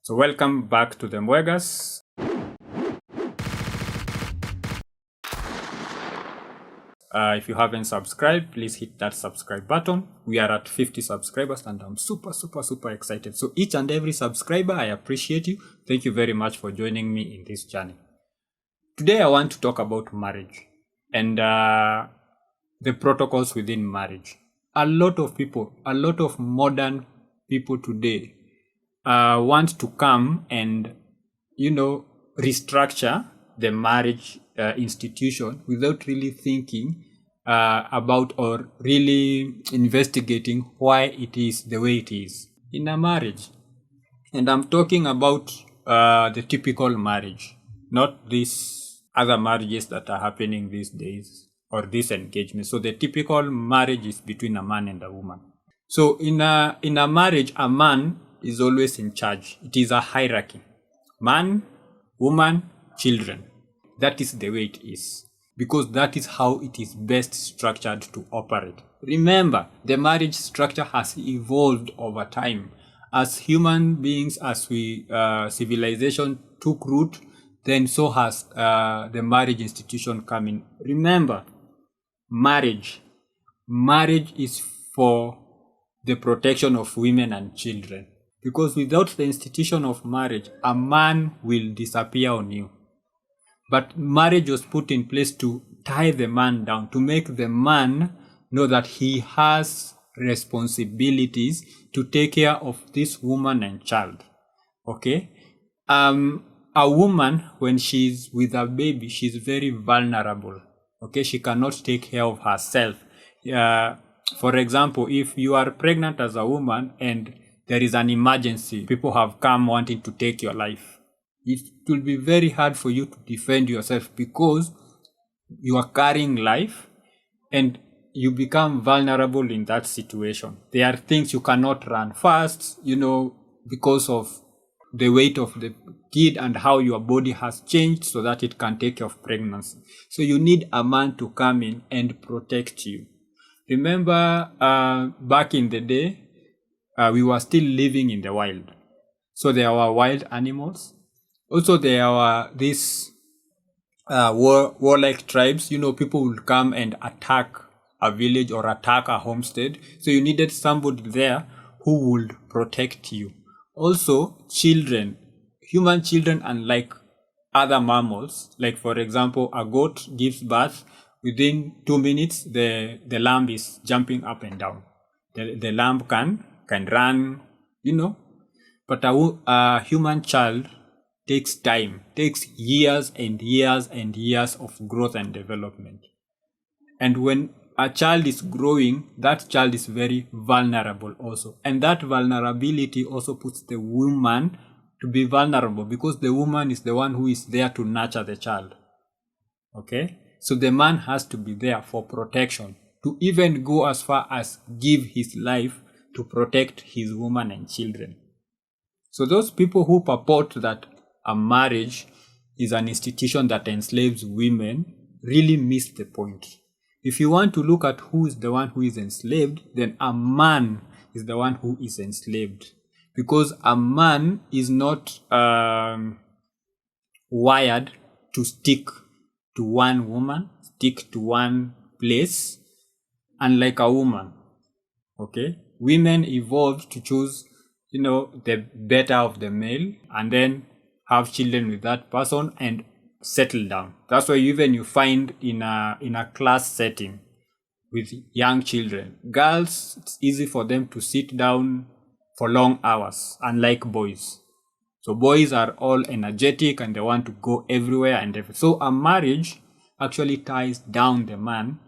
So welcome back to the Mwegas. If you haven't subscribed, please hit that subscribe button. We are at 50 subscribers and I'm super excited. So each and every subscriber, I appreciate you. Thank you very much for joining me in this journey. Today I want to talk about marriage and the protocols within marriage. A lot of modern people today want to come and, restructure the marriage institution without really thinking about or really investigating why it is the way it is in a marriage. And I'm talking about the typical marriage, not these other marriages that are happening these days or this engagement. So the typical marriage is between a man and a woman. So in a marriage, a man is always in charge. It is a hierarchy. Man, woman, children. That is the way it is, because that is how it is best structured to operate. Remember, the marriage structure has evolved over time. As human beings, as we civilization took root, then so has the marriage institution come in. Remember, marriage is for the protection of women and children. Because without the institution of marriage, a man will disappear on you. But marriage was put in place to tie the man down, to make the man know that he has responsibilities to take care of this woman and child. Okay? A woman, when she's with a baby, she's very vulnerable. Okay? She cannot take care of herself. For example, if you are pregnant as a woman and there is an emergency, people have come wanting to take your life, it will be very hard for you to defend yourself because you are carrying life and you become vulnerable in that situation. There are things you cannot run fast, because of the weight of the kid and how your body has changed so that it can take care of pregnancy. So you need a man to come in and protect you. Remember, back in the day, we were still living in the wild. So there were wild animals. Also, there were these warlike tribes. People would come and attack a village or attack a homestead. So you needed somebody there who would protect you. Also, children, human children, unlike other mammals, like for example, a goat gives birth. Within 2 minutes, the lamb is jumping up and down. The lamb can run, But a human child takes time, takes years and years and years of growth and development. And when a child is growing, that child is very vulnerable also. And that vulnerability also puts the woman to be vulnerable because the woman is the one who is there to nurture the child. Okay? So the man has to be there for protection, to even go as far as give his life to protect his woman and children. So those people who purport that a marriage is an institution that enslaves women really miss the point. If you want to look at who is the one who is enslaved, then a man is the one who is enslaved. Because a man is not wired to stick to one woman, stick to one place, unlike a woman. Okay? Women evolved to choose, the better of the male and then have children with that person and settle down. That's why even you find in a class setting with young children, girls, it's easy for them to sit down for long hours, unlike boys. So boys are all energetic and they want to go everywhere and everything. So a marriage actually ties down the man,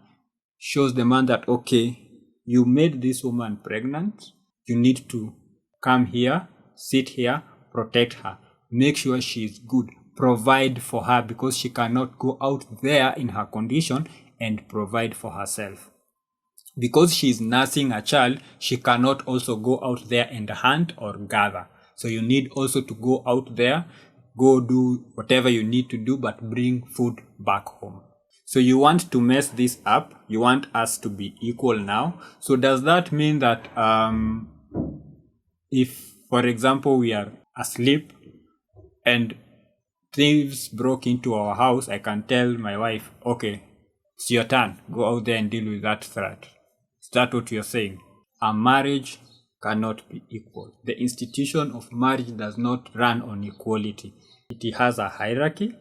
shows the man that, okay, you made this woman pregnant, you need to come here, sit here, protect her. Make sure she is good. Provide for her because she cannot go out there in her condition and provide for herself. Because she is nursing a child, she cannot also go out there and hunt or gather. So you need also to go out there, go do whatever you need to do, but bring food back home. So you want to mess this up. You want us to be equal now. So does that mean that if, for example, we are asleep and thieves broke into our house, I can tell my wife, okay, it's your turn. Go out there and deal with that threat. Is that what you're saying? A marriage cannot be equal. The institution of marriage does not run on equality. It has a hierarchy,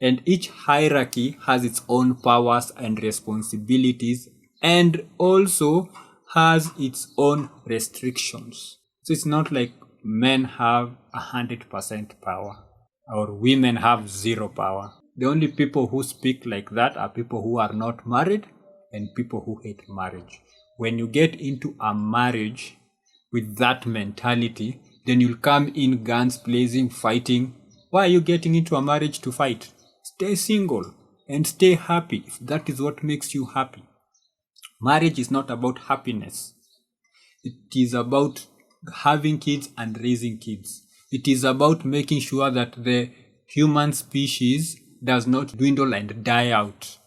and each hierarchy has its own powers and responsibilities, and also has its own restrictions. So it's not like men have 100% power or women have zero power. The only people who speak like that are people who are not married and people who hate marriage. When you get into a marriage with that mentality, then you'll come in guns blazing, fighting. Why are you getting into a marriage to fight? Stay single and stay happy if that is what makes you happy. Marriage is not about happiness. It is about having kids and raising kids. It is about making sure that the human species does not dwindle and die out.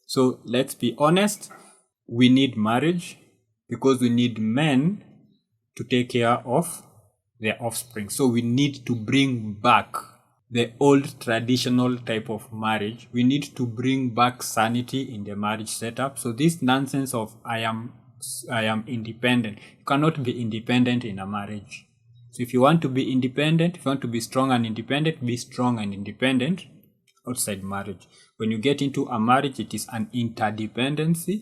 So let's be honest, we need marriage because we need men to take care of their offspring. So we need to bring back the old traditional type of marriage. We need to bring back sanity in the marriage setup. So this nonsense of I am independent. You cannot be independent in a marriage. So if you want to be independent, if you want to be strong and independent, be strong and independent outside marriage. When you get into a marriage, it is an interdependency.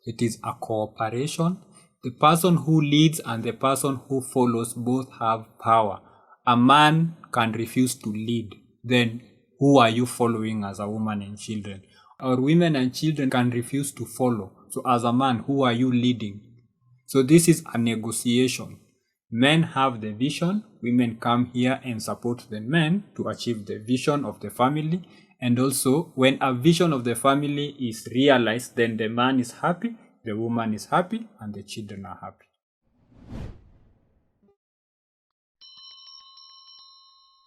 It is a cooperation. The person who leads and the person who follows both have power. A man can refuse to lead. Then who are you following as a woman and children? Or women and children can refuse to follow. So as a man, who are you leading? So this is a negotiation. Men have the vision. Women come here and support the men to achieve the vision of the family. And also, when a vision of the family is realized, then the man is happy, the woman is happy, and the children are happy.